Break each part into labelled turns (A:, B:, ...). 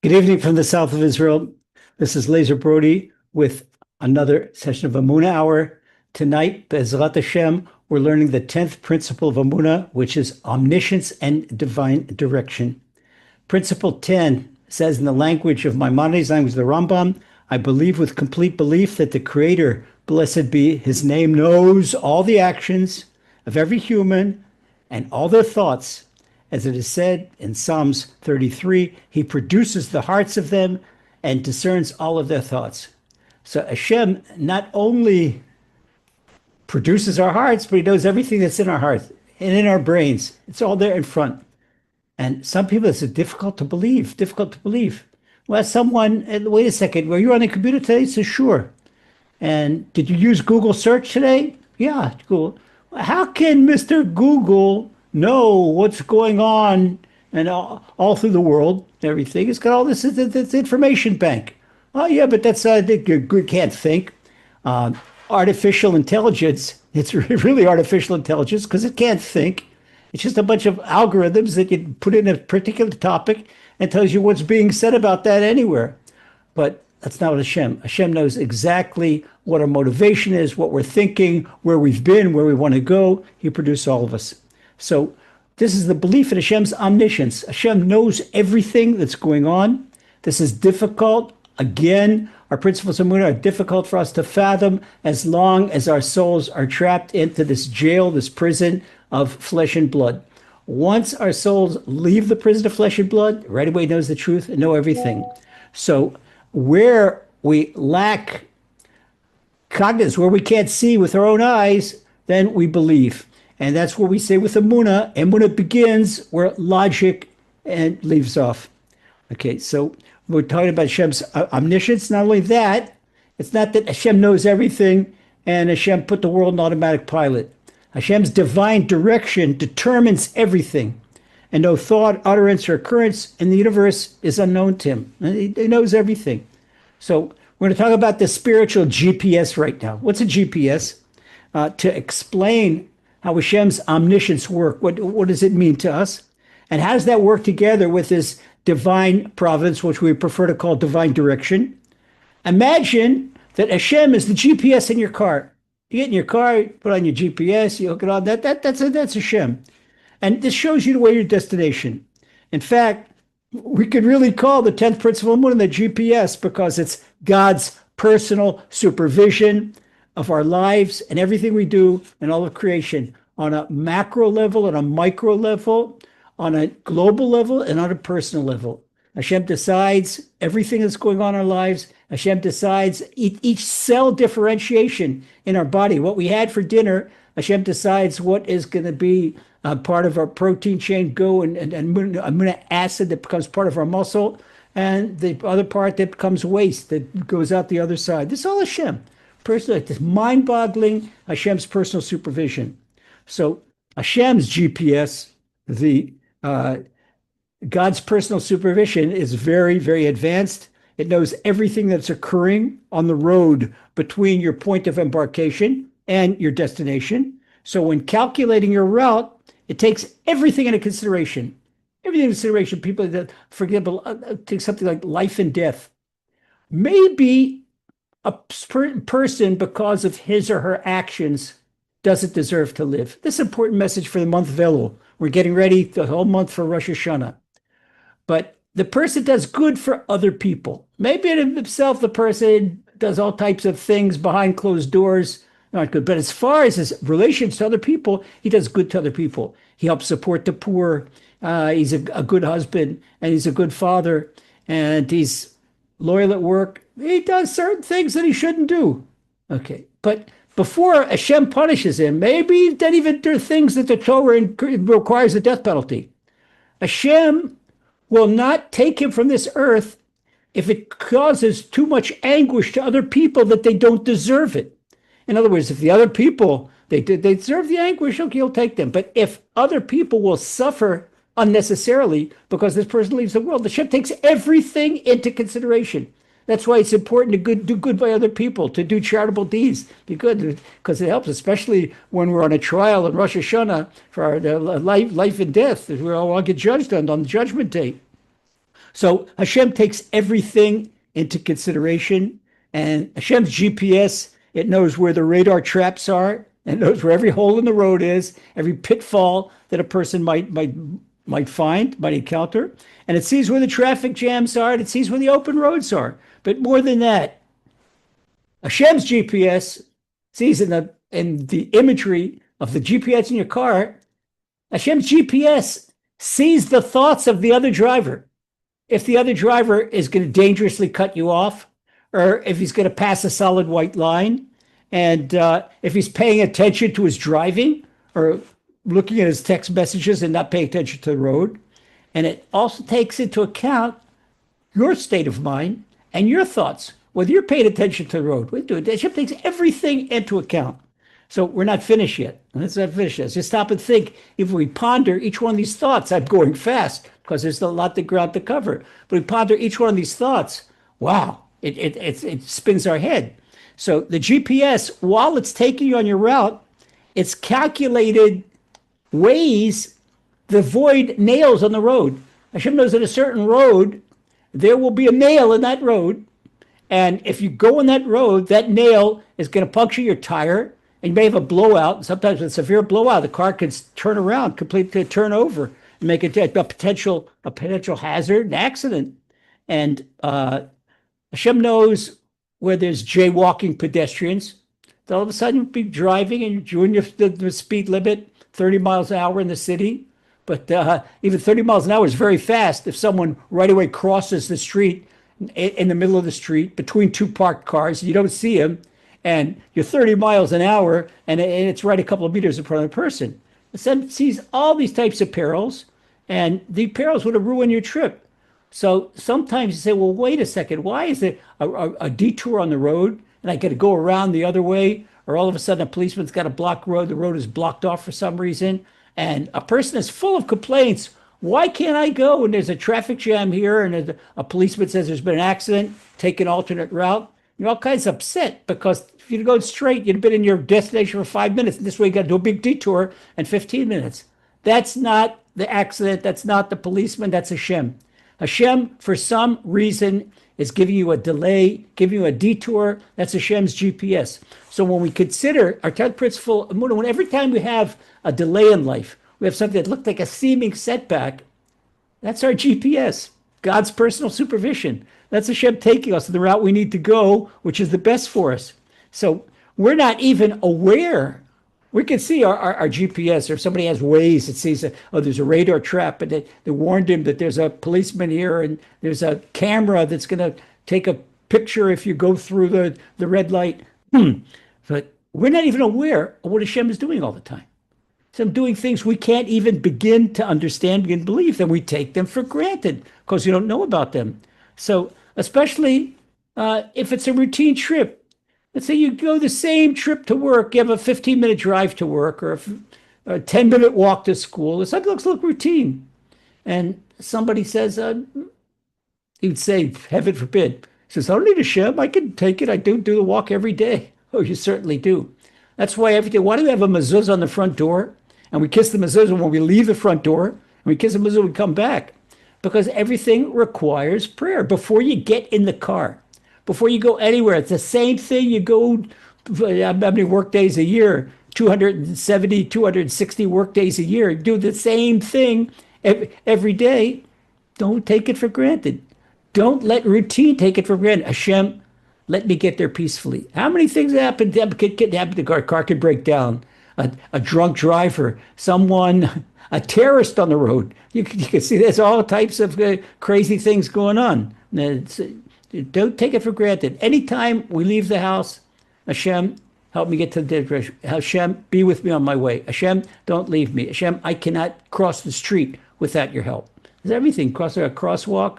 A: Good evening from the south of Israel. This is Lazer Brody with another session of Emunah Hour. Tonight, Be'ezrat Hashem, we're learning the 10th principle of Emunah, which is omniscience and divine direction. Principle 10 says in the language of Maimonides, language of the Rambam, I believe with complete belief that the Creator, blessed be His name, knows all the actions of every human and all their thoughts. As it is said in Psalms 33, He produces the hearts of them and discerns all of their thoughts. So Hashem not only produces our hearts, but He knows everything that's in our hearts and in our brains. It's all there in front. And some people, it's difficult to believe. Well, someone, wait a second, were you on the computer today? So sure. And did you use Google search today? Yeah, Google. How can Mr. Google know what's going on and all through the world, everything? It's got all this information bank. Oh, yeah, but that's, you can't think. Artificial intelligence, it's really artificial intelligence because it can't think. It's just a bunch of algorithms that you put in a particular topic and tells you what's being said about that anywhere. But that's not what Hashem knows exactly what our motivation is, what we're thinking, where we've been, where we want to go. He produced all of us. So this is the belief in Hashem's omniscience. Hashem knows everything that's going on. This is difficult. Again, our principles of Emunah are difficult for us to fathom as long as our souls are trapped into this jail, this prison of flesh and blood. Once our souls leave the prison of flesh and blood, right away knows the truth and know everything. So where we lack cognizance, where we can't see with our own eyes, then we believe. And that's what we say with Emunah. Emunah begins where logic and leaves off. Okay, so we're talking about Hashem's omniscience. Not only that, it's not that Hashem knows everything and Hashem put the world in automatic pilot. Hashem's divine direction determines everything. And no thought, utterance, or occurrence in the universe is unknown to Him. He knows everything. So we're going to talk about the spiritual GPS right now. What's a GPS? To explain how Hashem's omniscience work. What does it mean to us? And how does that work together with this divine providence, which we prefer to call divine direction? Imagine that Hashem is the GPS in your car. You get in your car, you put on your GPS, you hook it on. That's Hashem. And this shows you the way your destination. In fact, we could really call the 10th principle of Emunah the GPS because it's God's personal supervision of our lives and everything we do and all of creation on a macro level, on a micro level, on a global level, and on a personal level. Hashem decides everything that's going on in our lives. Hashem decides each cell differentiation in our body. What we had for dinner, Hashem decides what is going to be part of our protein chain, and amino acid that becomes part of our muscle, and the other part that becomes waste that goes out the other side. This is all Hashem. Personal, this mind-boggling Hashem's personal supervision. So Hashem's GPS, God's personal supervision, is very, very advanced. It knows everything that's occurring on the road between your point of embarkation and your destination. So when calculating your route, it takes everything into consideration. Everything into consideration. People that, for example, take something like life and death. Maybe a person, because of his or her actions, doesn't deserve to live. This is an important message for the month of Elul. We're getting ready the whole month for Rosh Hashanah. But the person does good for other people. Maybe in himself, the person does all types of things behind closed doors, not good. But as far as his relations to other people, he does good to other people. He helps support the poor. He's a good husband, and he's a good father, and he's loyal at work. He does certain things that he shouldn't do. Okay, but before Hashem punishes him, maybe then even there are things that the Torah requires the death penalty. Hashem will not take him from this earth if it causes too much anguish to other people that they don't deserve it. In other words, if the other people, they deserve the anguish, okay, he'll take them. But if other people will suffer unnecessarily because this person leaves the world, Hashem takes everything into consideration. That's why it's important to do good by other people, to do charitable deeds. Be good, because it helps, especially when we're on a trial in Rosh Hashanah for our life and death. We all get judged on the judgment day. So Hashem takes everything into consideration, and Hashem's GPS, it knows where the radar traps are, and knows where every hole in the road is, every pitfall that a person might encounter, and it sees where the traffic jams are, and it sees where the open roads are. But more than that, Hashem's GPS sees in the imagery of the GPS in your car, Hashem's GPS sees the thoughts of the other driver. If the other driver is going to dangerously cut you off, or if he's going to pass a solid white line, and if he's paying attention to his driving, or looking at his text messages and not paying attention to the road. And it also takes into account your state of mind and your thoughts, whether you're paying attention to the road. Hashem takes everything into account. So we're not finished yet. Let's not finish this. Just stop and think. If we ponder each one of these thoughts, I'm going fast because there's a lot of ground to cover. But we ponder each one of these thoughts. Wow, it spins our head. So the GPS, while it's taking you on your route, it's calculated ways to avoid nails on the road. Hashem knows that a certain road, there will be a nail in that road. And if you go on that road, that nail is going to puncture your tire, and you may have a blowout. Sometimes with a severe blowout, the car can turn around, completely turn over, and make it a potential hazard, an accident. And Hashem knows where there's jaywalking pedestrians. All of a sudden, you'll be driving and you're doing the speed limit, 30 miles an hour in the city. But even 30 miles an hour is very fast if someone right away crosses the street in the middle of the street between two parked cars. You don't see him, and you're 30 miles an hour, and it's right a couple of meters in front of the person. The son sees all these types of perils, and the perils would have ruined your trip. So sometimes you say, well, wait a second. Why is there a detour on the road, and I got to go around the other way? Or all of a sudden a policeman's got a blocked road. The road is blocked off for some reason. And a person is full of complaints. Why can't I go? And there's a traffic jam here, and a policeman says there's been an accident, take an alternate route. You're all kinds of upset because if you'd gone straight, you'd have been in your destination for 5 minutes. And this way you got to do a big detour in 15 minutes. That's not the accident. That's not the policeman. That's Hashem. Hashem, for some reason, is giving you a delay, giving you a detour. That's Hashem's GPS. So when we consider our 10th principle, when every time we have a delay in life, we have something that looked like a seeming setback, that's our GPS, God's personal supervision. That's Hashem taking us to the route we need to go, which is the best for us. So we're not even aware. We can see our GPS, or if somebody has Waze, it sees, there's a radar trap, and they warned him that there's a policeman here, and there's a camera that's going to take a picture if you go through the red light. But we're not even aware of what Hashem is doing all the time. So I'm doing things we can't even begin to understand, begin to believe, and we take them for granted because we don't know about them. So especially if it's a routine trip. Let's say you go the same trip to work, you have a 15-minute drive to work, or a 10-minute walk to school. It looks routine. And somebody says, he would say, heaven forbid, he says, I don't need Hashem, I can take it, I do the walk every day. Oh, you certainly do. That's why why do we have a mezuzah on the front door? And we kiss the mezuzah when we leave the front door, and we kiss the mezuzah when we come back. Because everything requires prayer before you get in the car. Before you go anywhere, it's the same thing. You go, how many work days a year? 270, 260 work days a year. Do the same thing every day. Don't take it for granted. Don't let routine take it for granted. Hashem, let me get there peacefully. How many things happen? The car could break down. A drunk driver, a terrorist on the road. You can see there's all types of crazy things going on. Don't take it for granted. Anytime we leave the house, Hashem, help me get to the destination. Hashem, be with me on my way. Hashem, don't leave me. Hashem, I cannot cross the street without your help. There's everything. Cross a crosswalk.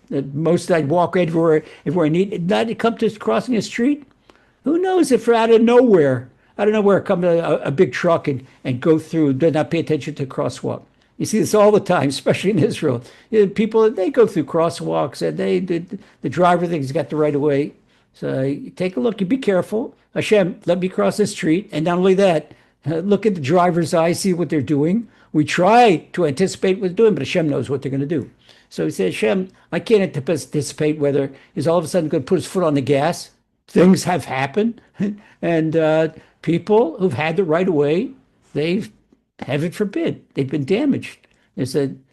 A: Most I'd walk everywhere I need. Not to come to crossing a street. Who knows if out of nowhere come a big truck and go through, do not pay attention to crosswalk. You see this all the time, especially in Israel. People, they go through crosswalks, and the driver thinks he's got the right of way. So you take a look, you be careful. Hashem, let me cross the street. And not only that, look at the driver's eyes, see what they're doing. We try to anticipate what they're doing, but Hashem knows what they're going to do. So he said, Hashem, I can't anticipate whether he's all of a sudden going to put his foot on the gas. Things have happened. And people who've had the right of way, they've, heaven forbid, they've been damaged. There's an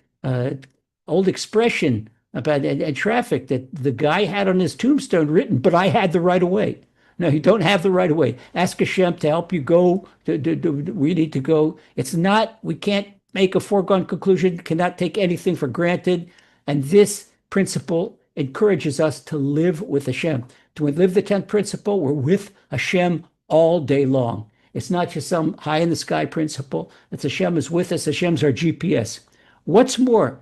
A: old expression about traffic that the guy had on his tombstone written, but I had the right of way. No, you don't have the right of way. Ask Hashem to help you go. We need to go. It's not, we can't make a foregone conclusion, cannot take anything for granted. And this principle encourages us to live with Hashem. To live the 10th principle, we're with Hashem all day long. It's not just some high in the sky principle. It's Hashem is with us. Hashem's our GPS. What's more,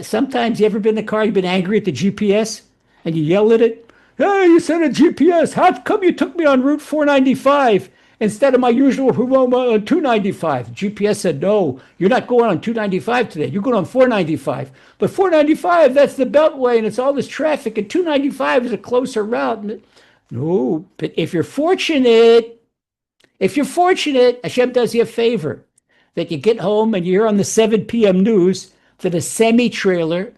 A: sometimes you ever been in the car, you've been angry at the GPS and you yell at it? Hey, you said a GPS. How come you took me on Route 495 instead of my usual 295? GPS said, no, you're not going on 295 today. You're going on 495. But 495, that's the Beltway, and it's all this traffic, and 295 is a closer route. No, but if you're fortunate, Hashem does you a favor, that you get home and you're on the 7 p.m. news that a semi-trailer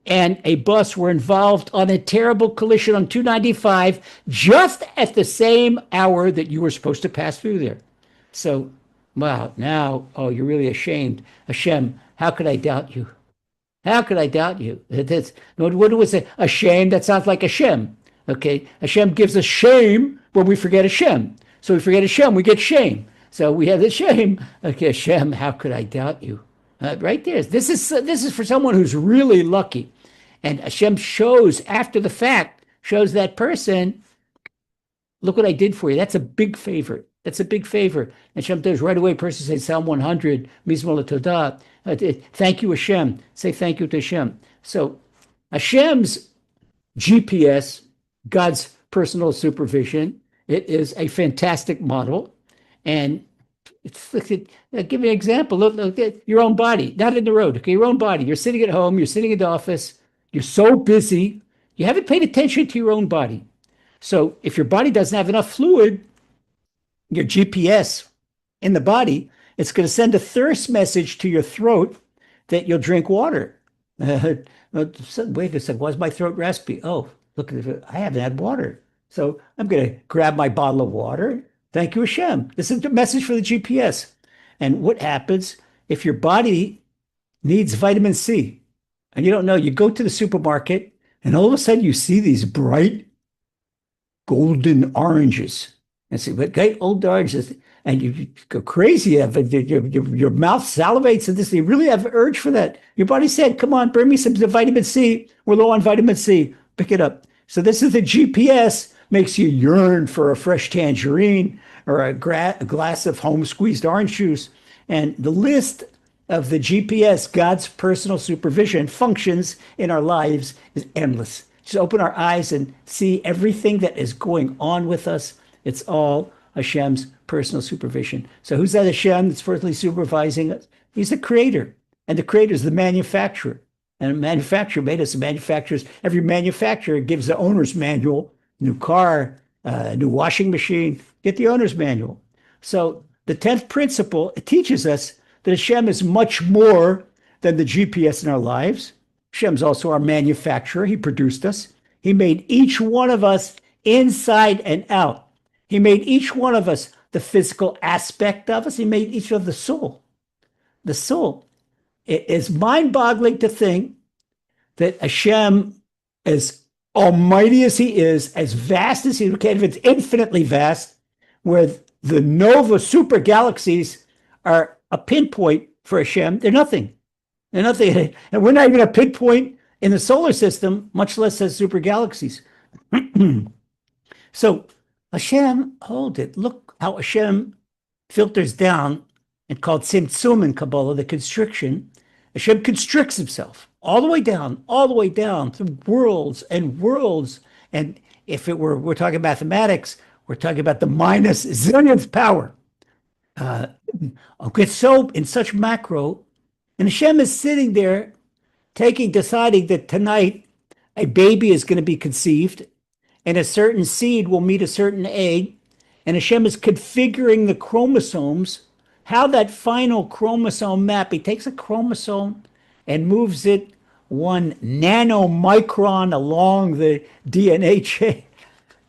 A: and a bus were involved on a terrible collision on 295 just at the same hour that you were supposed to pass through there. So, wow, now, oh, you're really ashamed. Hashem, how could I doubt you? How could I doubt you? What was it? A shame? That sounds like Hashem. Okay, Hashem gives us shame when we forget Hashem. So we forget Hashem, we get shame. So we have the shame. Okay, Hashem, how could I doubt you? Right there. This is for someone who's really lucky. And Hashem shows, after the fact, shows that person, look what I did for you. That's a big favor. That's a big favor. And Hashem does right away. Person says Psalm 100, Mizmor LaTodah. Thank you, Hashem. Say thank you to Hashem. So Hashem's GPS, God's personal supervision, it is a fantastic model. And give me an example. Look at your own body, not in the road. Okay, your own body. You're sitting at home. You're sitting in the office. You're so busy. You haven't paid attention to your own body. So if your body doesn't have enough fluid, your GPS in the body, it's going to send a thirst message to your throat that you'll drink water. Wait a second. Why is my throat raspy? Oh, look, I haven't had water. So I'm going to grab my bottle of water. Thank you, Hashem. This is the message for the GPS. And what happens if your body needs vitamin C? And you don't know, you go to the supermarket and all of a sudden you see these bright golden oranges. And say, but great old oranges. And you go crazy. Your mouth salivates and this. You really have an urge for that. Your body said, come on, bring me some vitamin C. We're low on vitamin C. Pick it up. So this is the GPS, makes you yearn for a fresh tangerine or a glass of home squeezed orange juice. And the list of the GPS, God's personal supervision, functions in our lives is endless. Just open our eyes and see everything that is going on with us. It's all Hashem's personal supervision. So who's that Hashem that's personally supervising us? He's the creator. And the creator is the manufacturer. And a manufacturer made us manufacturers. Every manufacturer gives the owner's manual, new car, new washing machine, get the owner's manual. So the 10th principle, it teaches us that Hashem is much more than the GPS in our lives. Hashem's also our manufacturer. He produced us. He made each one of us inside and out. He made each one of us the physical aspect of us. He made each of the soul. The soul. It is mind-boggling to think that Hashem, as almighty as he is, as vast as he can, it's infinitely vast, where the nova super galaxies are a pinpoint for Hashem. They're nothing. They're nothing. And we're not even a pinpoint in the solar system, much less as super galaxies. So Hashem, hold it. Look how Hashem filters down and called Tzimtzum in Kabbalah, the constriction. Hashem constricts himself all the way down through worlds and worlds. And if it were, we're talking mathematics, we're talking about the minus zillionth power. It's so in such macro, and Hashem is sitting there deciding that tonight a baby is going to be conceived and a certain seed will meet a certain egg, and Hashem is configuring the chromosomes, how that final chromosome map, he takes a chromosome and moves it 1 nanomicron along the DNA chain.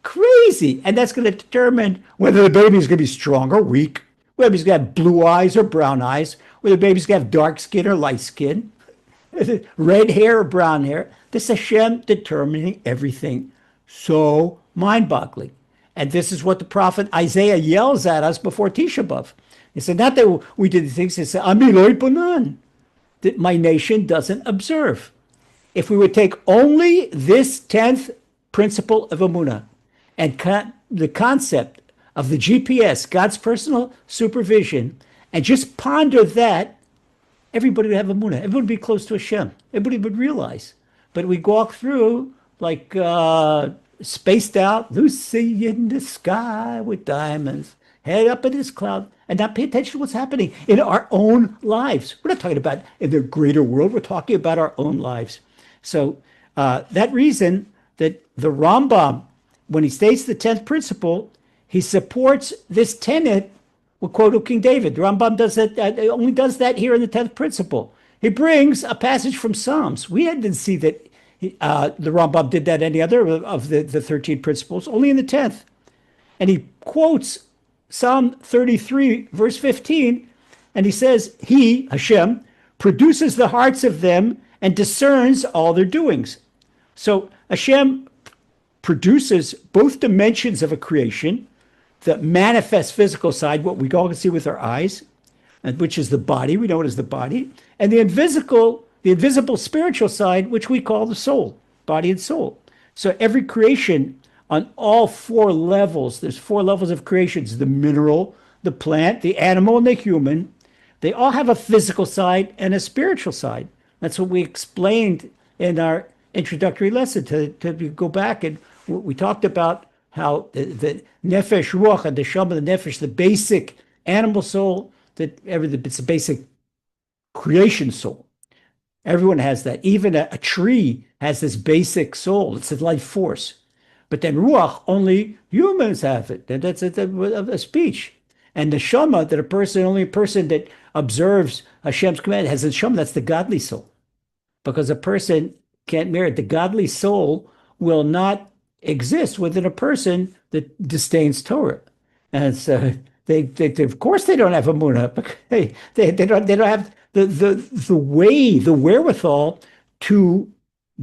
A: Crazy. And that's going to determine whether the baby's going to be strong or weak, whether he's going to have blue eyes or brown eyes, whether the baby's going to have dark skin or light skin, red hair or brown hair. This is Hashem determining everything. So mind-boggling. And this is what the prophet Isaiah yells at us before Tisha B'Av. He said, not that we did the things, he said, Ami lo yibonan, that my nation doesn't observe. If we would take only this 10th principle of Emunah and the concept of the GPS, God's personal supervision, and just ponder that, everybody would have Emunah. Everybody would be close to Hashem. Everybody would realize. But we walk through like spaced out, Lucy in the sky with diamonds, head up in this cloud, and not pay attention to what's happening in our own lives. We're not talking about in the greater world. We're talking about our own lives. So that reason that the Rambam, when he states the 10th principle, he supports this tenet with quote King David. The Rambam does that, only does that here in the 10th principle. He brings a passage from Psalms. We didn't see that the Rambam did that any other of the 13 principles, only in the 10th. And he quotes Psalm 33, verse 15, and he says, he, Hashem, produces the hearts of them and discerns all their doings. So Hashem produces both dimensions of a creation, the manifest physical side, what we all can see with our eyes, and which is the body, we know it as the body, and the invisible spiritual side, which we call the soul, body and soul. So every creation on all 4 levels, there's 4 levels of creations, the mineral, the plant, the animal, and the human. They all have a physical side and a spiritual side. That's what we explained in our introductory lesson. To go back, and we talked about how the nefesh, ruach, and the neshama, the nefesh, the basic animal soul, it's a basic creation soul. Everyone has that. Even a tree has this basic soul. It's a life force. But then ruach, only humans have it. And that's a speech. And the neshama, that only a person that observes Hashem's command has a neshama, that's the godly soul. Because a person can't merit. The godly soul will not exist within a person that disdains Torah. And so they of course they don't have Emunah, but they don't have the wherewithal to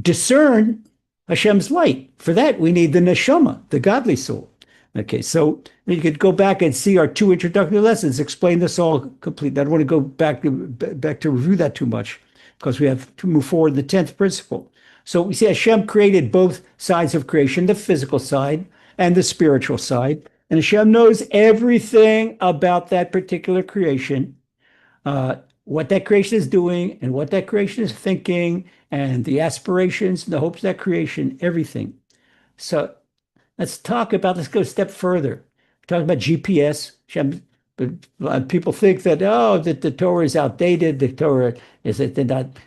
A: discern Hashem's light. For that, we need the neshama, the godly soul. Okay, so you could go back and see our 2 introductory lessons, explain this all completely. I don't want to go back to review that too much, because we have to move forward in the 10th principle. So we see Hashem created both sides of creation, the physical side and the spiritual side. And Hashem knows everything about that particular creation, what that creation is doing and what that creation is thinking, and the aspirations and the hopes of that creation, everything. So let's go a step further. Talk about GPS. People think that, that the Torah is outdated. The Torah is not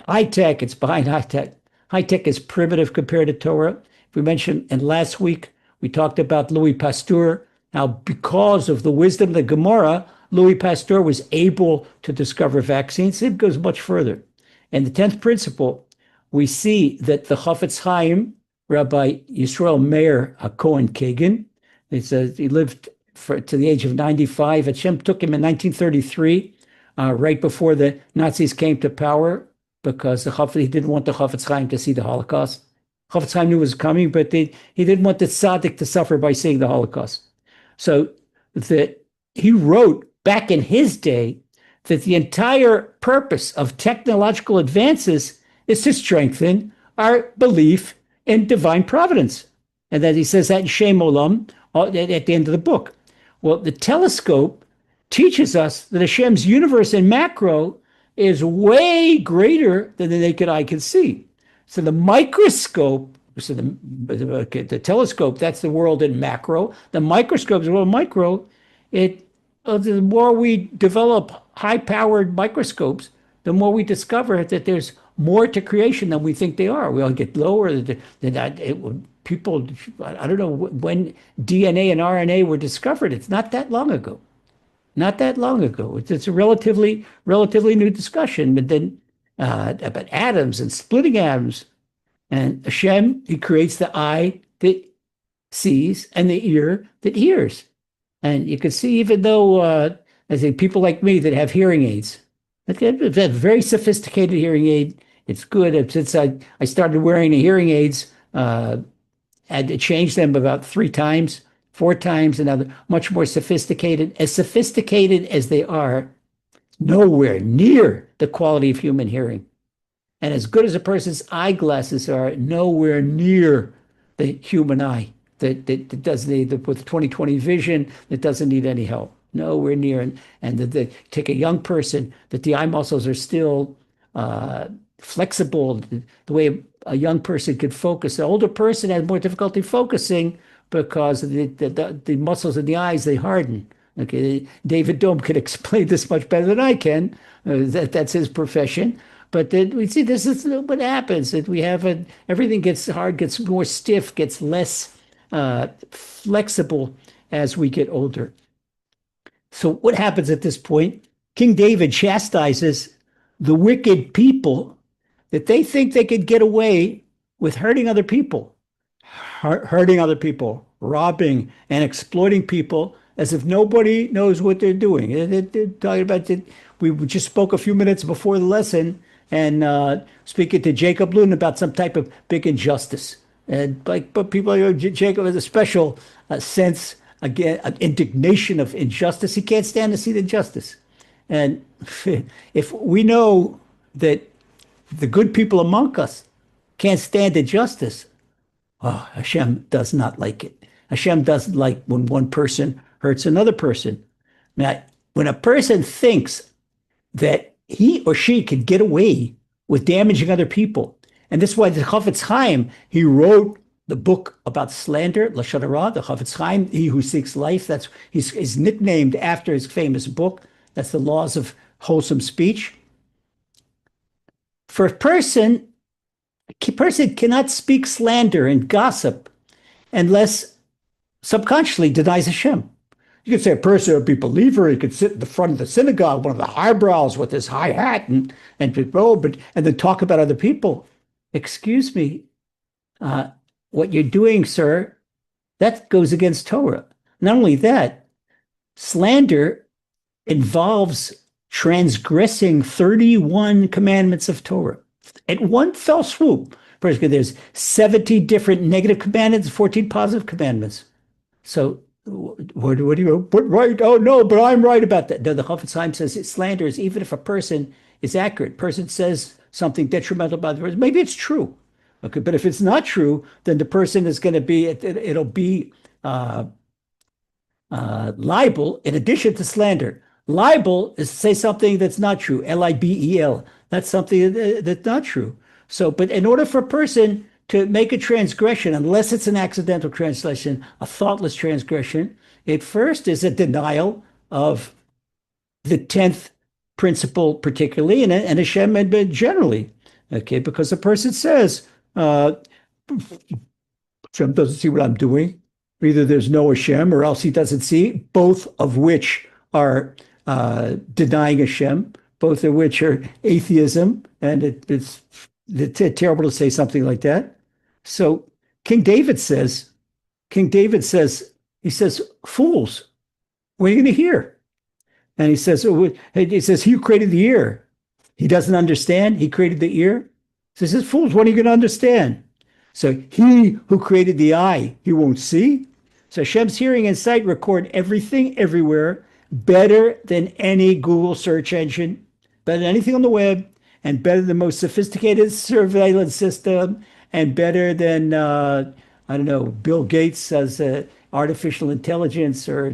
A: high tech. It's behind high tech. High tech is primitive compared to Torah. We mentioned, and last week we talked about Louis Pasteur, how because of the wisdom of the Gemara, Louis Pasteur was able to discover vaccines. It goes much further. In the 10th principle, we see that the Chafetz Chaim, Rabbi Yisrael Meir HaKohen Kagan, he lived to the age of 95. Hashem took him in 1933, right before the Nazis came to power, because he didn't want the Chafetz Chaim to see the Holocaust. Chafetz Chaim knew it was coming, but he didn't want the tzaddik to suffer by seeing the Holocaust. So he wrote back in his day that the entire purpose of technological advances is to strengthen our belief in divine providence. And that he says that in Shem Olam at the end of the book. Well, the telescope teaches us that Hashem's universe in macro is way greater than the naked eye can see. So the microscope, the telescope, that's the world in macro. The microscope is the world in micro. The more we develop high-powered microscopes, the more we discover that there's more to creation than we think they are. We all get lower. People, I don't know when DNA and RNA were discovered. It's not that long ago. not that long ago. It's a relatively new discussion, but then about atoms and splitting atoms. And Hashem, he creates the eye that sees and the ear that hears. And you can see, even though I think people like me that have hearing aids, that very sophisticated hearing aid, it's good. Since I started wearing the hearing aids, I had to change them about 3 times, 4 times, and other much more sophisticated. As sophisticated as they are, nowhere near the quality of human hearing. And as good as a person's eyeglasses are, nowhere near the human eye that doesn't need, with 20/20 vision, that doesn't need any help. Nowhere near. And take a young person, that the eye muscles are still flexible, the way a young person could focus. The older person has more difficulty focusing because the muscles in the eyes, they harden. Okay, David Dome could explain this much better than I can. That's his profession. But then we see this is what happens. That we have everything gets hard, gets more stiff, gets less flexible as we get older. So what happens at this point? King David chastises the wicked people that they think they could get away with hurting other people, robbing and exploiting people as if nobody knows what they're doing. They're talking about it. We just spoke a few minutes before the lesson and speaking to Jacob Lund about some type of big injustice. But people, Jacob has a special sense, again, of indignation of injustice. He can't stand to see the injustice. And if we know that the good people among us can't stand injustice, oh, Hashem does not like it. Hashem doesn't like when one person hurts another person. Now, when a person thinks that he or she can get away with damaging other people, and this is why the Chafetz Chaim, he wrote the book about slander, Lashon Hara, the Chafetz Chaim, he who seeks life. That's he's nicknamed after his famous book. That's the laws of wholesome speech. For a person cannot speak slander and gossip unless subconsciously denies Hashem. You could say a person would be a believer. He could sit in the front of the synagogue, one of the highbrows with his high hat and then talk about other people. Excuse me, what you're doing, sir, that goes against Torah. Not only that, slander involves transgressing 31 commandments of Torah at one fell swoop. There's 70 different negative commandments, 14 positive commandments. So what do you put right? Oh no, but I'm right about that. No, the Chafetz Chaim says slander is even if a person is accurate. Person says something detrimental about the person. Maybe it's true. Okay, but if it's not true, then the person is going to be it'll be libel in addition to slander. Libel is to say something that's not true. Libel. That's something that's not true. So, but in order for a person to make a transgression, unless it's an accidental transgression, a thoughtless transgression, it first is a denial of the 10th principle particularly, and Hashem generally. Okay, because the person says, Hashem doesn't see what I'm doing. Either there's no Hashem or else he doesn't see, both of which are denying Hashem, both of which are atheism, and it's terrible to say something like that. So King David says, he says, fools, what are you going to hear? And he says, he who created the ear, he doesn't understand. He created the ear. So he says, fools, what are you going to understand? So he who created the eye, he won't see. So Hashem's hearing and sight record everything, everywhere, better than any Google search engine, better than anything on the web, and better than the most sophisticated surveillance system, and better than, Bill Gates as artificial intelligence or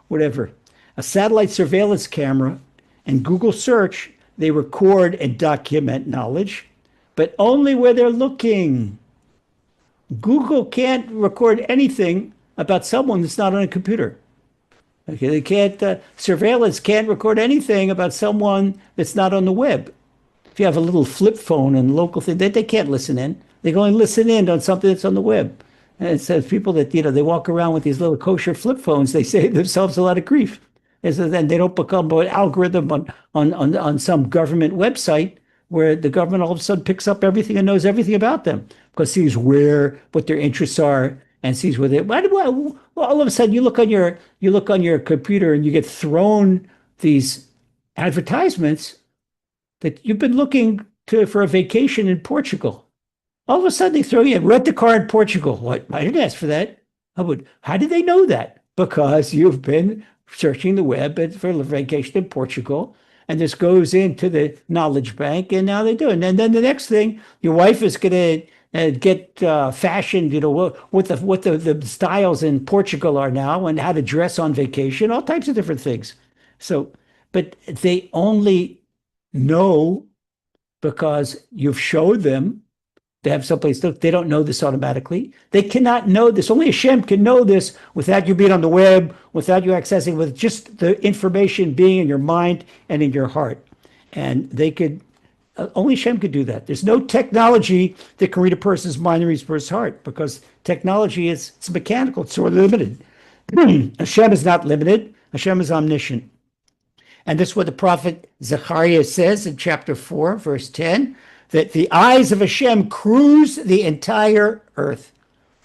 A: whatever. A satellite surveillance camera and Google search, they record and document knowledge, but only where they're looking. Google can't record anything about someone that's not on a computer. Okay, they can't, surveillance can't record anything about someone that's not on the web. If you have a little flip phone and local thing, they can't listen in. They can only listen in on something that's on the web. And it says people that, they walk around with these little kosher flip phones, they save themselves a lot of grief. is that then they don't become an algorithm on some government website where the government all of a sudden picks up everything and knows everything about them because sees what their interests are and sees where they. Well, all of a sudden you look on your computer and you get thrown these advertisements that you've been looking for a vacation in Portugal. All of a sudden they throw you rent a car in Portugal. What? I didn't ask for that. How did they know that? Because you've been searching the web for a vacation in Portugal, and this goes into the knowledge bank, and now they do it. And then the next thing, your wife is going to get fashioned, what the styles in Portugal are now, and how to dress on vacation, all types of different things. So, but they only know because you've showed them. They have someplace to look. They don't know this automatically. They cannot know this. Only Hashem can know this without you being on the web, without you accessing, with just the information being in your mind and in your heart. And only Hashem could do that. There's no technology that can read a person's mind and read a person's heart because technology it's mechanical. It's sort of limited. Hashem is not limited. Hashem is omniscient. And this is what the prophet Zechariah says in chapter 4, verse 10. That the eyes of Hashem cruise the entire earth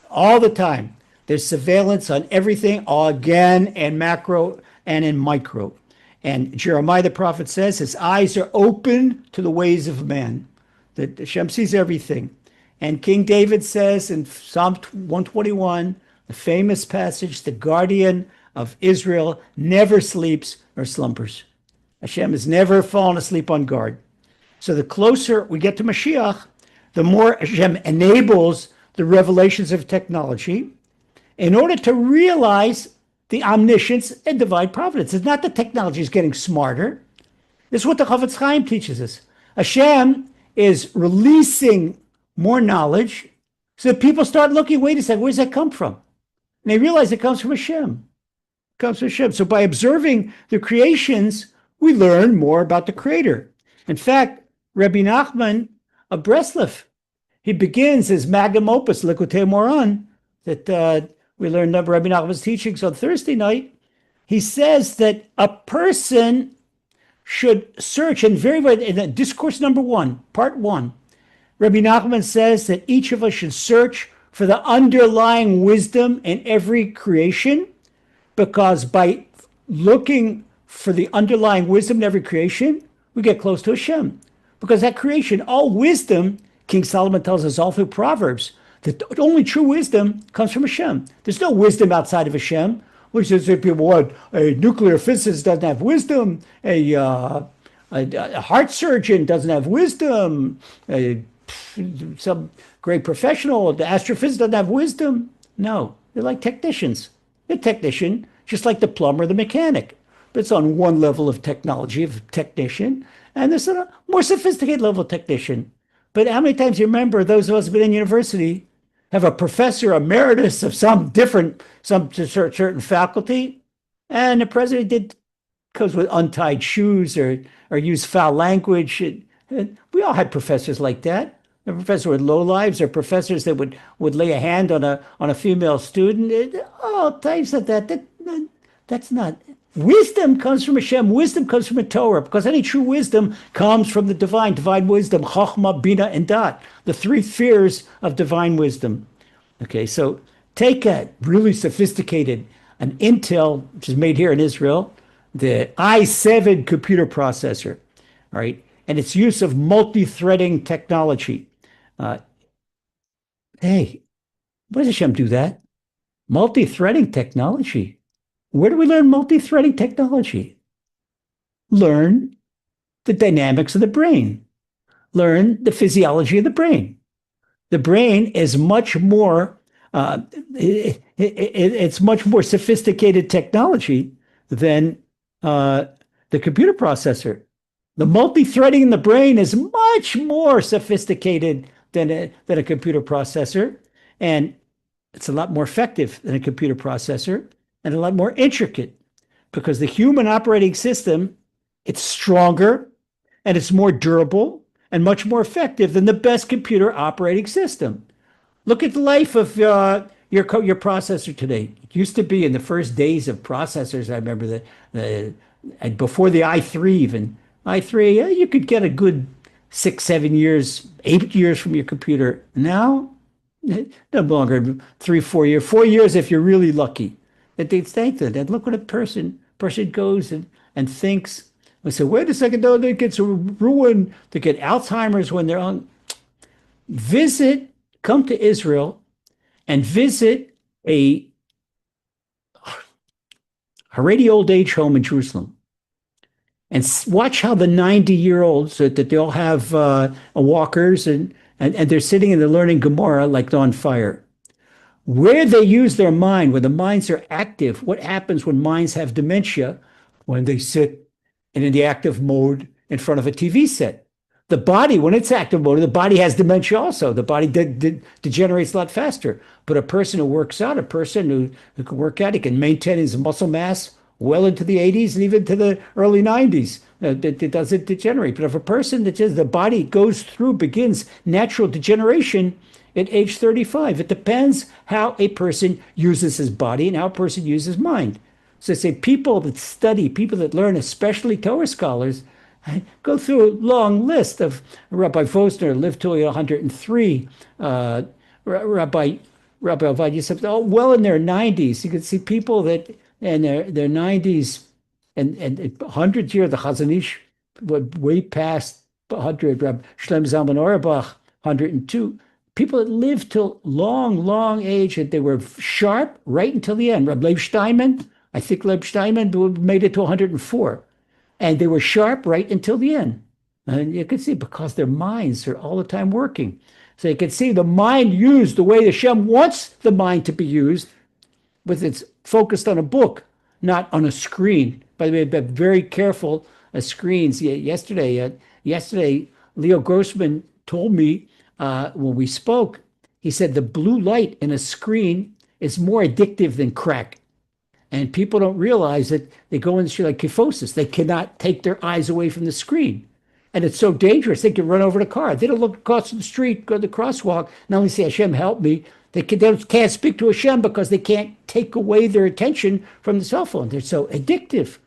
A: all the time. There's surveillance on everything, again, in macro and in micro. And Jeremiah the prophet says his eyes are open to the ways of man, that Hashem sees everything. And King David says in Psalm 121, the famous passage, the guardian of Israel never sleeps or slumbers. Hashem has never fallen asleep on guard. So the closer we get to Mashiach, the more Hashem enables the revelations of technology in order to realize the omniscience and divine providence. It's not that technology is getting smarter. This is what the Chafetz Chaim teaches us. Hashem is releasing more knowledge so that people start looking, wait a second, where does that come from? And they realize it comes from Hashem. It comes from Hashem. So by observing the creations, we learn more about the Creator. In fact, Rabbi Nachman of Breslov, he begins his magnum opus, Likutei Moran, that we learned Rabbi Nachman's teachings on Thursday night. He says that a person should search, and in discourse number 1, part 1, Rabbi Nachman says that each of us should search for the underlying wisdom in every creation, because by looking for the underlying wisdom in every creation, we get close to Hashem. Because that creation, all wisdom, King Solomon tells us all through Proverbs, that only true wisdom comes from Hashem. There's no wisdom outside of Hashem. Which is, if people want, a nuclear physicist doesn't have wisdom, a heart surgeon doesn't have wisdom, some great professional, the astrophysicist doesn't have wisdom. No, they're like technicians. They're a technician, just like the plumber, the mechanic. But it's on one level of technology, of technician. And there's a more sophisticated level of technician. But how many times you remember those of us who've been in university have a professor emeritus of some certain faculty, and the president goes with untied shoes or use foul language. And we all had professors like that. A professor with low lives, or professors that would lay a hand on a female student. All types of that. That's not. Wisdom comes from Hashem. Wisdom comes from the Torah, because any true wisdom comes from the divine wisdom, Chachma, Bina, and Dat, the 3 spheres of divine wisdom. Okay, so take a really sophisticated, an Intel, which is made here in Israel, the i7 computer processor, all right, and its use of multi-threading technology. Hey, why does Hashem do that? Multi-threading technology. Where do we learn multi-threading technology? Learn the dynamics of the brain. Learn the physiology of the brain. The brain is much more, it's much more sophisticated technology than the computer processor. The multi-threading in the brain is much more sophisticated than a computer processor, and it's a lot more effective than a computer processor, and a lot more intricate, because the human operating system, it's stronger and it's more durable and much more effective than the best computer operating system. Look at the life of your processor today. It used to be in the first days of processors. I remember and before the i3 even. i3, you could get a good 6, 7 years, 8 years from your computer. Now, no longer 3, 4 years. 4 years if you're really lucky. They think that. And look what a person goes and thinks. I say, wait a second, though, they get ruined. They get Alzheimer's when they're on. Come to Israel and visit a Haredi old age home in Jerusalem. And watch how the 90-year-olds, that they all have walkers, and they're sitting and they're learning Gemara like they're on fire. Where they use their mind, when the minds are active, what happens when minds have dementia? When they sit in the active mode in front of a TV set. The body, when it's active mode, the body has dementia also. The body degenerates a lot faster. But a person who works out, a person who can work out, he can maintain his muscle mass well into the 80s and even to the early 90s. It doesn't degenerate. But if a person the body begins natural degeneration at age 35. It depends how a person uses his body and how a person uses mind. So I say people that study, people that learn, especially Torah scholars, go through a long list of Rabbi Vosner lived till 103, Rabbi Yosef, all well in their 90s. You can see people that in their 90s and 100 years, the Chazon Ish went way past 100, Rabbi Zalman Nechemia 102. People that lived till long age, and they were sharp right until the end. Rabbi Steinman, I think Rabbi Steinman made it to 104. And they were sharp right until the end. And you can see because their minds are all the time working. So you can see the mind used the way Hashem wants the mind to be used, with it's focused on a book, not on a screen. By the way, be very careful of screens. Yesterday, Leo Grossman told me when we spoke, he said the blue light in a screen is more addictive than crack. And people don't realize that they go into like kyphosis. They cannot take their eyes away from the screen. And it's so dangerous. They can run over the car. They don't look across the street, go to the crosswalk, not only say, Hashem, help me. They can't speak to Hashem because they can't take away their attention from the cell phone. They're so addictive.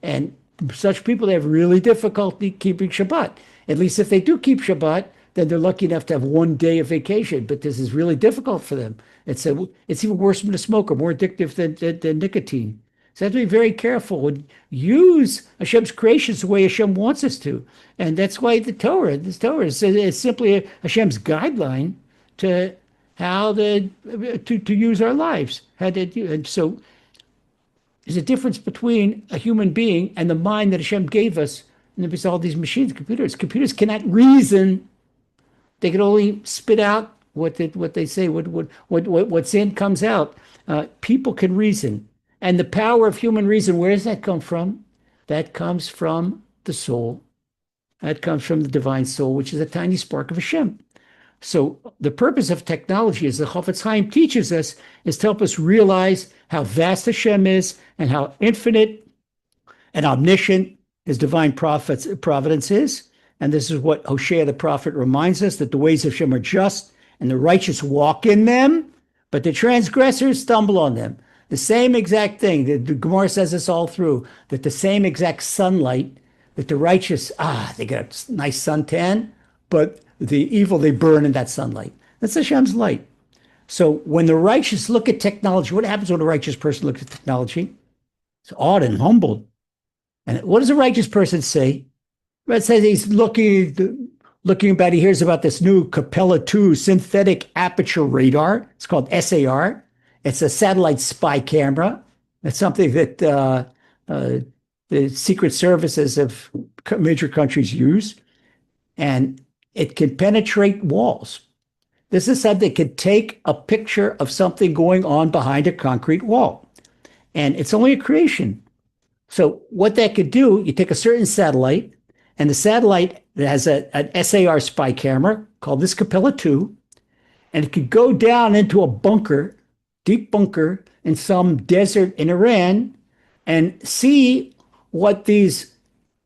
A: And such people, they have really difficulty keeping Shabbat. At least if they do keep Shabbat, then they're lucky enough to have 1 day of vacation. But this is really difficult for them. It's even worse than a smoker, more addictive than nicotine. So have to be very careful and use Hashem's creations the way Hashem wants us to. And that's why this Torah is simply Hashem's guideline to how to use our lives. And so there's a difference between a human being and the mind that Hashem gave us. And there's all these machines, computers. Computers cannot reason. They can only spit out what they say, what's in comes out. People can reason. And the power of human reason, where does that come from? That comes from the soul. That comes from the divine soul, which is a tiny spark of Hashem. So the purpose of technology, as the Chofetz Chaim teaches us, is to help us realize how vast Hashem is and how infinite and omniscient his divine providence is. And this is what Hosea the prophet reminds us, that the ways of Hashem are just and the righteous walk in them, but the transgressors stumble on them. The same exact thing, the Gemara says this all through, that the same exact sunlight, that the righteous, they get a nice suntan, but the evil, they burn in that sunlight. That's Hashem's light. So when the righteous look at technology, what happens when a righteous person looks at technology? It's awed and humbled. And what does a righteous person say? It says he's looking about, he hears about this new Capella 2 synthetic aperture radar. It's called SAR. It's a satellite spy camera. It's something that the secret services of major countries use. And it can penetrate walls. This is something that can take a picture of something going on behind a concrete wall. And it's only a creation. So what that could do, you take a certain satellite, and the satellite has an SAR spy camera called this Capella 2, and it could go down into a bunker, deep bunker in some desert in Iran, and see what these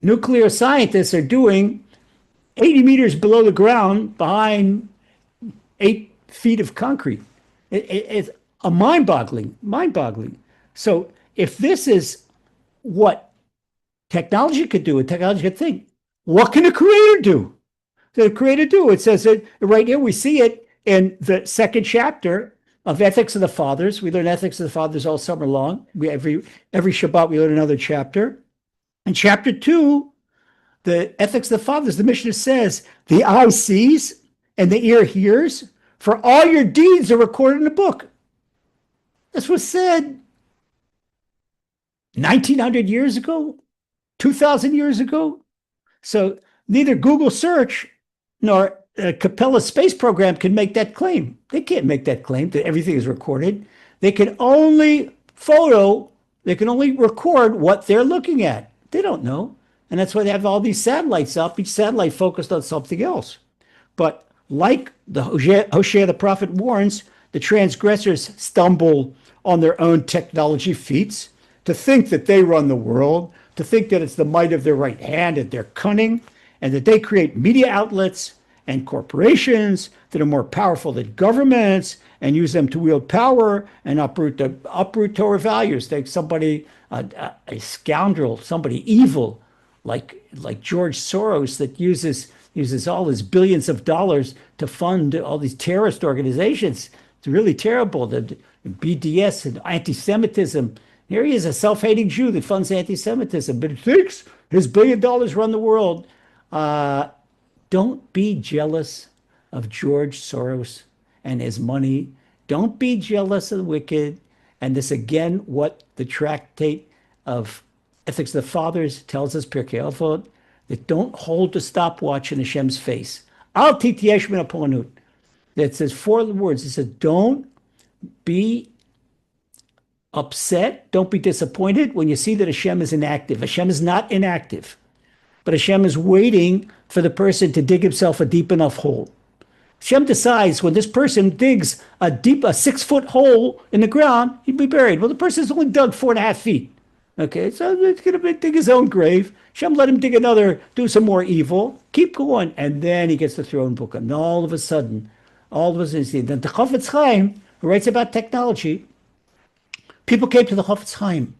A: nuclear scientists are doing 80 meters below the ground behind 8 feet of concrete. It's a mind-boggling. So if this is what technology could do, and technology could think, what can a creator do? The creator do? It says it right here. We see it in the second chapter of Ethics of the Fathers. We learn Ethics of the Fathers all summer long. Every Shabbat we learn another chapter. In chapter 2, the Ethics of the Fathers, the Mishnah says, the eye sees and the ear hears, for all your deeds are recorded in a book. This was said 1900 years ago, 2000 years ago. So neither Google search nor Capella space program can make that claim. They can't make that claim that everything is recorded. They can only record what they're looking at. They don't know. And that's why they have all these satellites up, each satellite focused on something else. But like the Hosea the prophet warns, the transgressors stumble on their own technology feats, to think that they run the world, to think that it's the might of their right hand and their cunning, and that they create media outlets and corporations that are more powerful than governments and use them to wield power and uproot Torah values. Take somebody, a scoundrel, somebody evil, like George Soros, that uses all his billions of dollars to fund all these terrorist organizations. It's really terrible. The BDS and anti-Semitism. Here he is, a self-hating Jew that funds anti-Semitism, but he thinks his $1 billion run the world. Don't be jealous of George Soros and his money. Don't be jealous of the wicked. And this again, what the tractate of Ethics of the Fathers tells us, Pirkei Avot, that don't hold the stopwatch in Hashem's face. Al tityesh min haponut. That says 4 words. It says, don't be upset. Don't be disappointed when you see that Hashem is inactive. Hashem is not inactive, but Hashem is waiting for the person to dig himself a deep enough hole. Hashem decides when this person digs a 6-foot hole in the ground, he'd be buried. Well, the person's only dug 4.5 feet. Okay, so he's going to dig his own grave. Hashem let him dig another, do some more evil, keep going, and then he gets the throne book. And all of a sudden, see, then the Chafetz Chaim, who writes about technology, people came to the Chafetz Chaim,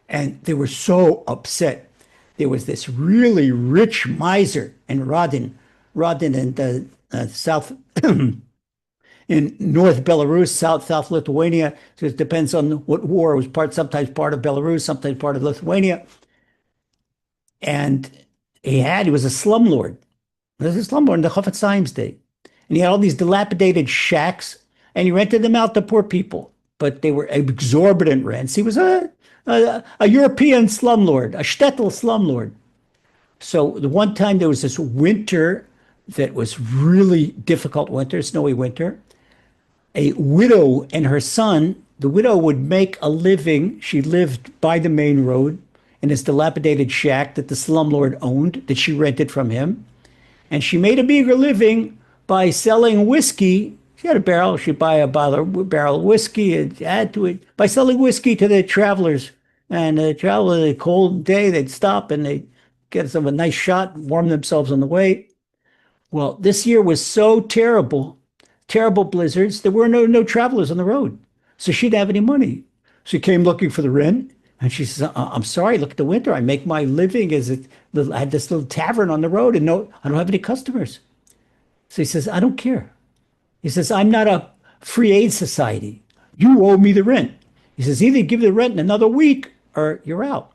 A: and they were so upset. There was this really rich miser in Radin in the south, in North Belarus, South Lithuania. So it depends on what war. It was sometimes part of Belarus, sometimes part of Lithuania. And he was a slumlord. He was a slumlord in the Chafetz Chaim's day. And he had all these dilapidated shacks, and he rented them out to poor people. But they were exorbitant rents. He was a European slumlord, a shtetl slumlord. So the one time there was this winter that was really difficult winter, snowy winter. A widow and her son, the widow would make a living. She lived by the main road in this dilapidated shack that the slumlord owned, that she rented from him. And she made a meager living by selling whiskey. She had a barrel. She'd buy a barrel of whiskey and add to it by selling whiskey to the travelers. And the travelers, a cold day, they'd stop and they'd get some a nice shot, warm themselves on the way. Well, this year was so terrible blizzards. There were no travelers on the road, so she didn't have any money. She came looking for the rent, and she says, "I'm sorry. Look at the winter. I make my living I had this little tavern on the road, and I don't have any customers." So he says, "I don't care." He says, "I'm not a free aid society. You owe me the rent." He says, "Either give the rent in another week or you're out."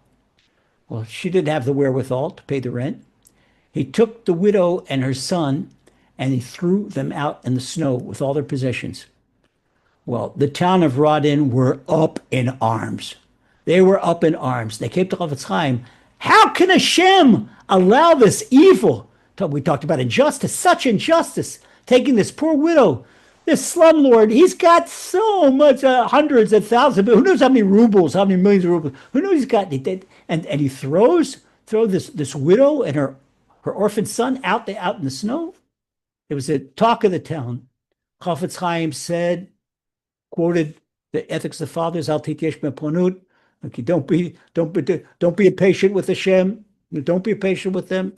A: Well, she didn't have the wherewithal to pay the rent. He took the widow and her son and he threw them out in the snow with all their possessions. Well, the town of Radin were up in arms. They were up in arms. They came to Chafetz Chaim. How can Hashem allow this evil? We talked about injustice, such injustice, taking this poor widow, this slumlord. He's got so much, hundreds of thousands, but who knows how many rubles, how many millions of rubles. Who knows he's got, and he throw this widow and her orphan son out in the snow. It was a talk of the town. Chafetz Chaim said, quoted the Ethics of the Fathers, Al tityesh ponut. Okay, don't be impatient with Hashem. Don't be impatient with them.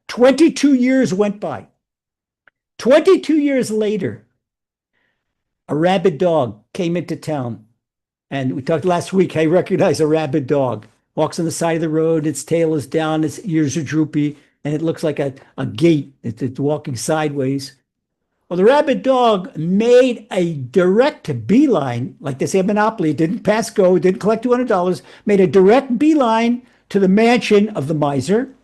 A: 22 years went by. 22 years later, A rabid dog came into town. And we talked last week, I recognize a rabid dog. Walks on the side of the road, its tail is down, its ears are droopy, and it looks like a gate. It's walking sideways. Well, the rabid dog made a direct beeline, like they say at Monopoly, didn't pass go, didn't collect $200, made a direct beeline to the mansion of the miser.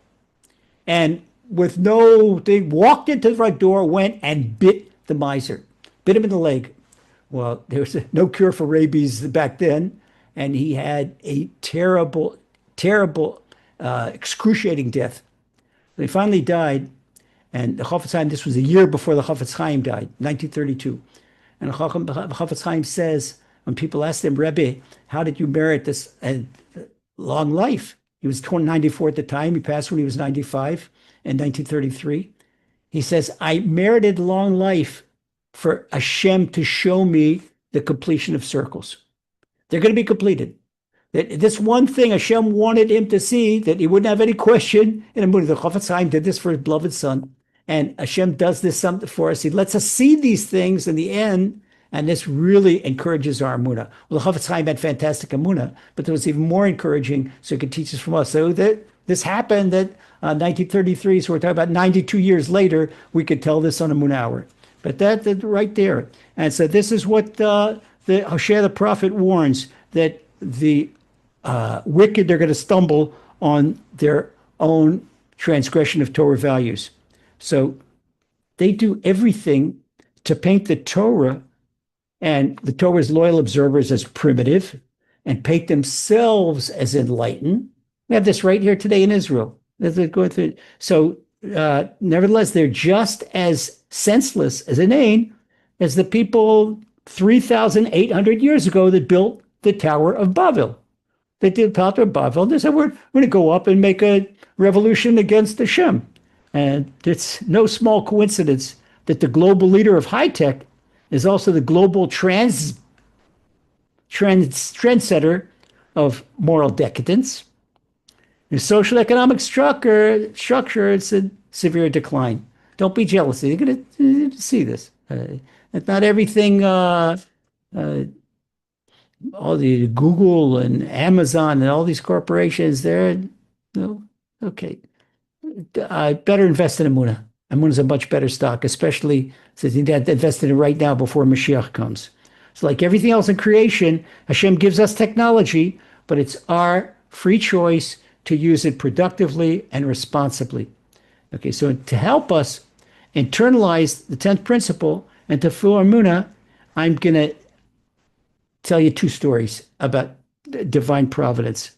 A: And they walked into the front door, went and bit the miser, bit him in the leg. Well, there was no cure for rabies back then, and he had a terrible, terrible, excruciating death. He finally died, and the Chofetz Chaim, this was a year before the Chofetz Chaim died, 1932. And the Chofetz Chaim says, when people asked him, Rebbe, how did you merit this long life? He was 94 at the time. He passed when he was 95 in 1933. He says, I merited long life for Hashem to show me the completion of circles. They're going to be completed. That this one thing Hashem wanted him to see, that he wouldn't have any question in Emunah. The Chofetz Chaim did this for his beloved son. And Hashem does this something for us. He lets us see these things in the end, and this really encourages our Emunah. Well, the Chofetz Chaim had fantastic Emunah, but there was even more encouraging, so it could teach us from us. So that this happened at 1933, so we're talking about 92 years later, we could tell this on Emunah Hour. But that right there. And so this is what the Hosea the prophet warns, that the wicked are going to stumble on their own transgression of Torah values. So they do everything to paint the Torah and the Torah's loyal observers as primitive and paint themselves as enlightened. We have this right here today in Israel. So nevertheless, they're just as senseless as inane as the people 3,800 years ago that built the Tower of Babel. They did the Tower of Babel. They said, we're going to go up and make a revolution against Hashem. And it's no small coincidence that the global leader of high tech is also the global trendsetter of moral decadence. The social economic structure, it's in severe decline. Don't be jealous. You're going to see this. It's not everything, all the Google and Amazon and all these corporations, okay. Better invest in Emunah. Emunah is a much better stock, especially since you have to invest in it right now before Mashiach comes. So like everything else in creation, Hashem gives us technology, but it's our free choice to use it productively and responsibly. Okay, so to help us internalize the 10th principle and to fulfill Emunah, I'm going to tell you two stories about divine providence.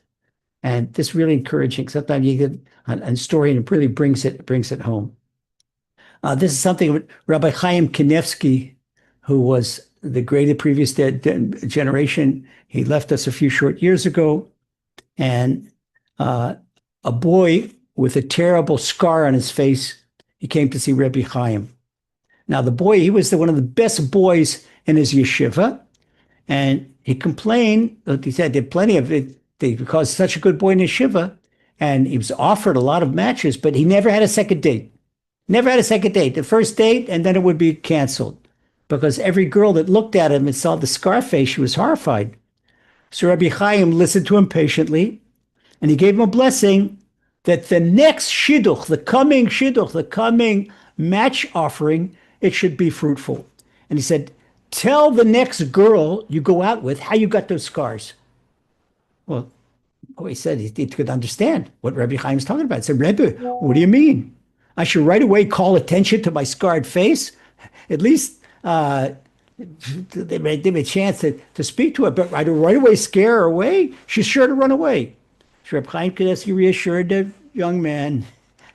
A: And this is really encouraging. Sometimes you get a story and it really brings it home. This is something with Rabbi Chaim Kanievsky, who was the great previous generation. He left us a few short years ago. And a boy with a terrible scar on his face, he came to see Rabbi Chaim. Now, the boy, he was one of the best boys in his yeshiva. And he complained that he said there plenty of it because such a good boy in yeshiva. And he was offered a lot of matches, but he never had a second date. Never had a second date. The first date, and then it would be canceled. Because every girl that looked at him and saw the scar face, she was horrified. So Rabbi Chaim listened to him patiently, and he gave him a blessing that the next shidduch, the coming match offering, it should be fruitful. And he said, tell the next girl you go out with how you got those scars. Well, he said he could understand what Rabbi Chaim was talking about. He said, Rebbe, what do you mean? I should right away call attention to my scarred face? At least they give me a chance to speak to her, but right away scare her away? She's sure to run away. So Rabbi Chaim Kanievsky reassured the young man.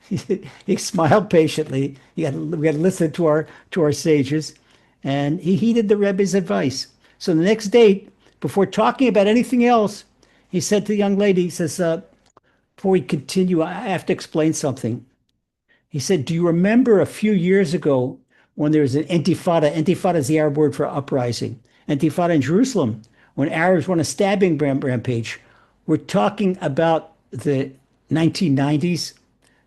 A: He smiled patiently. We got to listen to our sages. And he heeded the Rebbe's advice. So the next date, before talking about anything else, he said to the young lady, he says, before we continue, I have to explain something. He said, do you remember a few years ago when there was an intifada? Intifada is the Arab word for uprising. Intifada in Jerusalem, when Arabs went on a stabbing rampage. We're talking about the 1990s.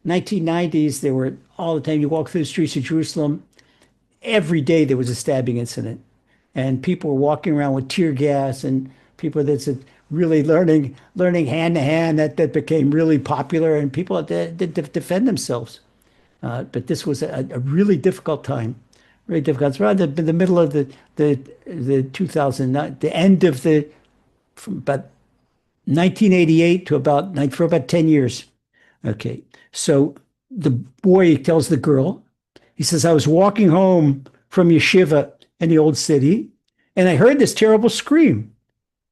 A: 1990s, there were all the time, you walk through the streets of Jerusalem, every day there was a stabbing incident. and people were walking around with tear gas, and people that's really learning hand to hand, that became really popular, and people had to defend themselves. But this was a really difficult time, very difficult. It's around the middle of the 2009, the end of from about 1988 to for about 10 years. Okay, so the boy tells the girl, he says, I was walking home from yeshiva in the old city, and I heard this terrible scream.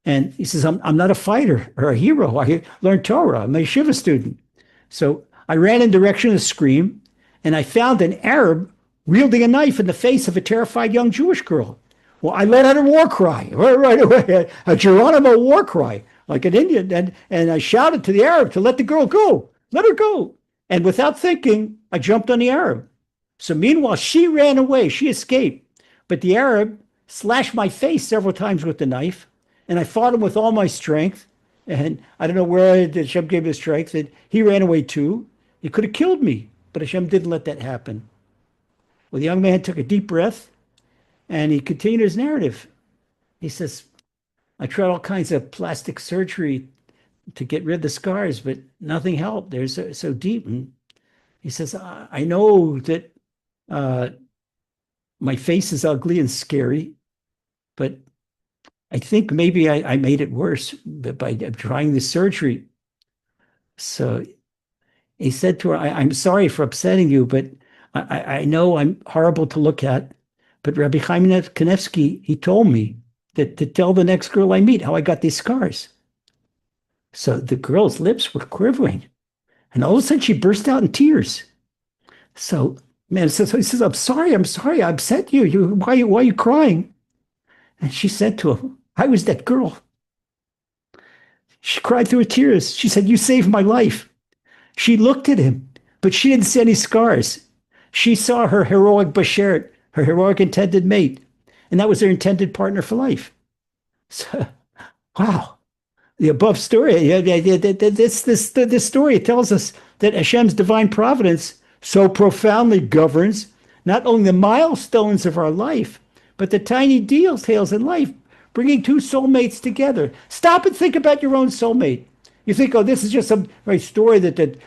A: And he says, I'm not a fighter or a hero. I learned Torah. I'm a yeshiva student. So I ran in the direction of the scream, and I found an Arab wielding a knife in the face of a terrified young Jewish girl. Well, I let out a war cry, right away, a Geronimo war cry, like an Indian. And I shouted to the Arab to let the girl go, let her go. And without thinking, I jumped on the Arab. So meanwhile, she ran away, she escaped. But the Arab slashed my face several times with the knife, and I fought him with all my strength. And I don't know where Hashem gave me the strength, that he ran away too. He could have killed me, but Hashem didn't let that happen. Well, the young man took a deep breath, and he continued his narrative. He says, I tried all kinds of plastic surgery to get rid of the scars, but nothing helped. They're so deep. And he says, I know that my face is ugly and scary, but I think maybe I made it worse by trying the surgery. So he said to her, I'm sorry for upsetting you, but I know I'm horrible to look at, but Rabbi Chaim Kanevsky, he told me that to tell the next girl I meet how I got these scars. So the girl's lips were quivering, and all of a sudden she burst out in tears. So man says, he says, I'm sorry, I upset you. Why are you crying? And she said to him, I was that girl. She cried through her tears. She said, you saved my life. She looked at him, but she didn't see any scars. She saw her heroic bashert, her heroic intended mate, and that was her intended partner for life. So, wow. The above story, this story tells us that Hashem's divine providence so profoundly governs not only the milestones of our life, but the tiny details in life, bringing two soulmates together. Stop and think about your own soulmate. You think, oh, this is just some story that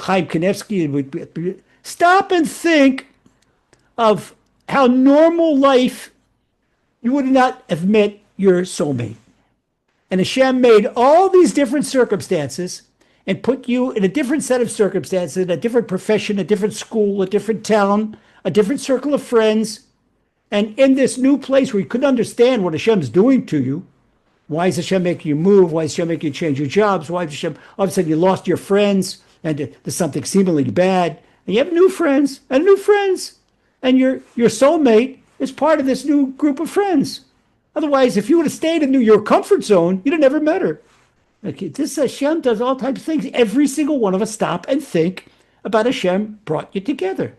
A: Chaim Kanevsky would. Stop and think of how normal life you would not have met your soulmate. And Hashem made all these different circumstances and put you in a different set of circumstances, in a different profession, a different school, a different town, a different circle of friends. And in this new place where you couldn't understand what Hashem's doing to you, why is Hashem making you move? Why is Hashem making you change your jobs? Why is Hashem, all of a sudden you lost your friends and there's something seemingly bad. And you have new friends. And your soulmate is part of this new group of friends. Otherwise, if you would have stayed in your comfort zone, you'd have never met her. Okay, this Hashem does all types of things. Every single one of us stop and think about Hashem brought you together.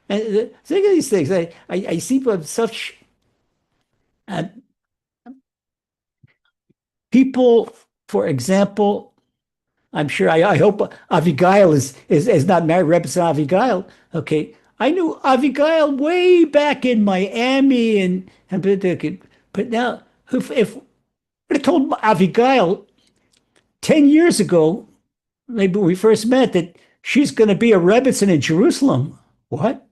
A: And think of these things. I see such people, for example, I'm sure, I hope Avigail is not married, Representative Avigail. Okay, I knew Avigail way back in Miami, but now, if I told Avigail 10 years ago, maybe when we first met, that she's going to be a Rebbetzin in Jerusalem, what?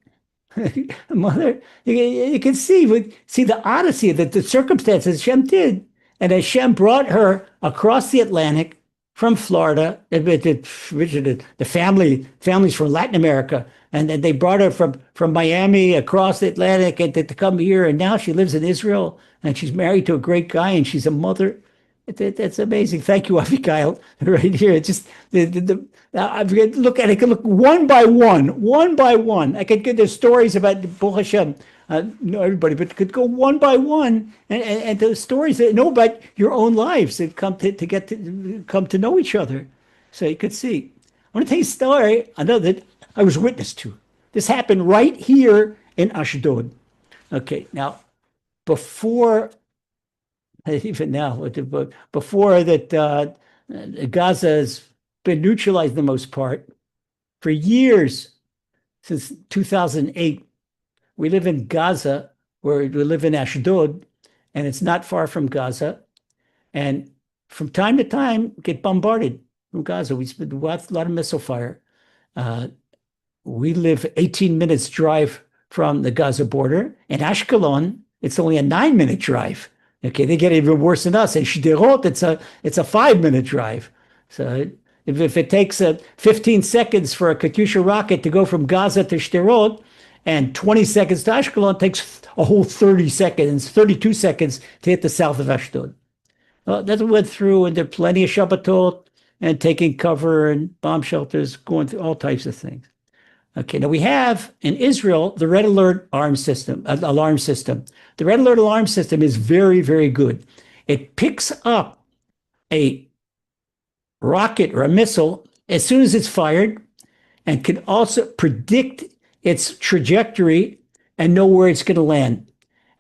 A: Mother, you can see the odyssey, the circumstances Hashem did. And Hashem brought her across the Atlantic from Florida, the families from Latin America, and then they brought her from Miami across the Atlantic and to come here. And now she lives in Israel, and she's married to a great guy, and she's a mother. That's amazing. Thank you, Abigail. Right here, it's just I look at it. I can look one by one. I could get the stories about Baruch Hashem. Know everybody, but could go one by one, and the stories that know about your own lives that come to know each other. So you could see. I want to tell you a story. I know that I was witness to. This happened right here in Ashdod. Okay, now before that, Gaza has been neutralized the most part for years, since 2008. We live in Gaza, where we live in Ashdod, and it's not far from Gaza. And from time to time, get bombarded from Gaza. We spent a lot of missile fire. We live 18 minutes drive from the Gaza border. In Ashkelon, it's only a 9-minute drive. Okay, they get even worse than us. In Sderot, it's a 5-minute drive. So if it takes 15 seconds for a Katyusha rocket to go from Gaza to Sderot and 20 seconds to Ashkelon, it takes a whole 32 seconds to hit the south of Ashdod. Well, that went through, and there are plenty of Shabbatot and taking cover and bomb shelters, going through all types of things. Okay, now we have in Israel the red alert alarm system. The red alert alarm system is very, very good. It picks up a rocket or a missile as soon as it's fired, and can also predict its trajectory and know where it's going to land.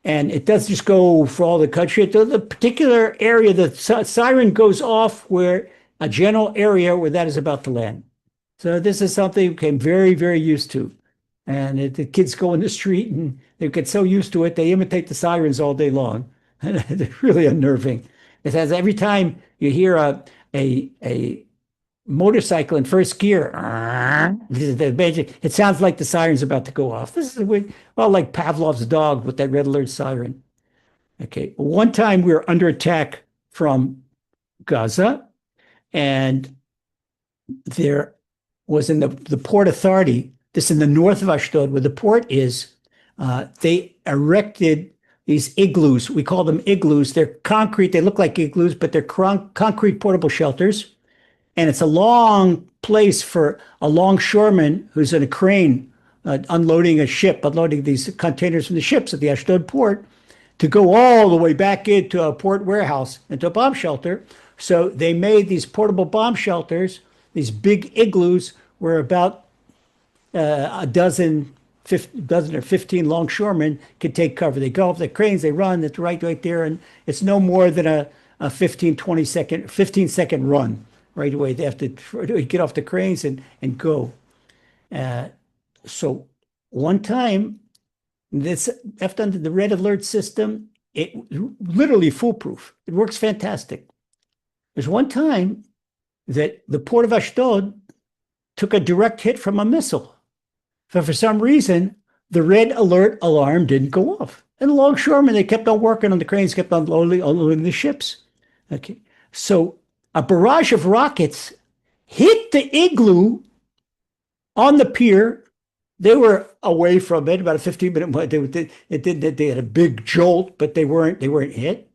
A: And it doesn't just go for all the country. The particular area, the siren goes off where a general area where that is about to land. So this is something we became very, very used to. And the kids go in the street and they get so used to it, they imitate the sirens all day long. And they're really unnerving. It says every time you hear a motorcycle in first gear, it sounds like the siren's about to go off. This is like Pavlov's dog with that red alert siren. Okay, one time we were under attack from Gaza, and there was in the Port Authority, this in the north of Ashdod, where the port is, they erected these igloos. We call them igloos. They're concrete. They look like igloos, but they're concrete portable shelters. And it's a long place for a longshoreman who's in a crane unloading these containers from the ships at the Ashdod port, to go all the way back into a port warehouse, into a bomb shelter. So they made these portable bomb shelters. These big igloos where about a dozen or 15 longshoremen can take cover. They go up the cranes, they run, it's right there, and it's no more than a 15 second run right away. They have to get off the cranes and go. So one time, after the red alert system, it literally foolproof. It works fantastic. There's one time that the port of Ashdod took a direct hit from a missile. But for some reason, the red alert alarm didn't go off. And the longshoremen, they kept on working on the cranes, kept on unloading the ships. Okay, so a barrage of rockets hit the igloo on the pier. They were away from it, about a 15-minute. They had a big jolt, but they weren't hit.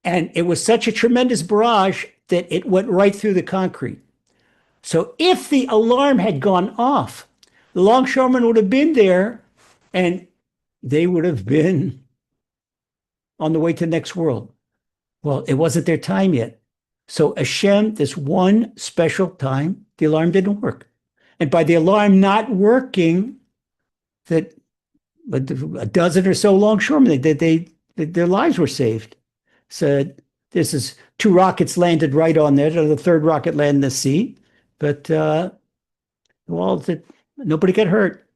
A: And it was such a tremendous barrage that it went right through the concrete. So if the alarm had gone off, the longshoremen would have been there, and they would have been on the way to the next world. Well, it wasn't their time yet. So Hashem, this one special time, the alarm didn't work. And by the alarm not working, that a dozen or so longshoremen, their lives were saved. So this is 2 rockets landed right on there. The third rocket landed in the sea, but nobody got hurt.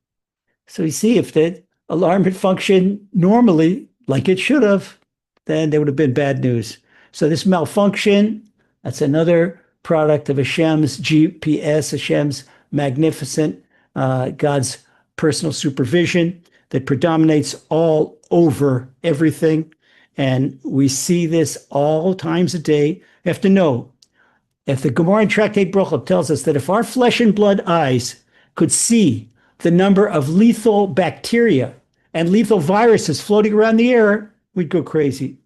A: So you see, if the alarm had functioned normally, like it should have, then there would have been bad news. So this malfunction, that's another product of Hashem's GPS, Hashem's magnificent, God's personal supervision that predominates all over everything. And we see this all times a day. You have to know, if the Gemara in Tractate Brochot tells us that if our flesh and blood eyes could see the number of lethal bacteria and lethal viruses floating around the air, we'd go crazy.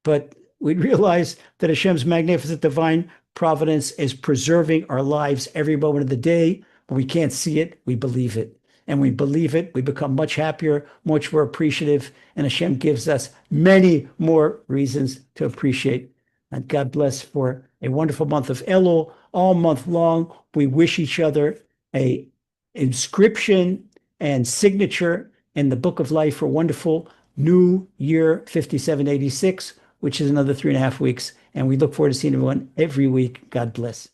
A: But we'd realize that Hashem's magnificent divine providence is preserving our lives every moment of the day. But we can't see it, we believe it. And we believe it, we become much happier, much more appreciative, and Hashem gives us many more reasons to appreciate. And God bless for a wonderful month of Elul. All month long, we wish each other a inscription and signature in the Book of Life for wonderful New Year 5786, which is another 3.5 weeks. And we look forward to seeing everyone every week. God bless.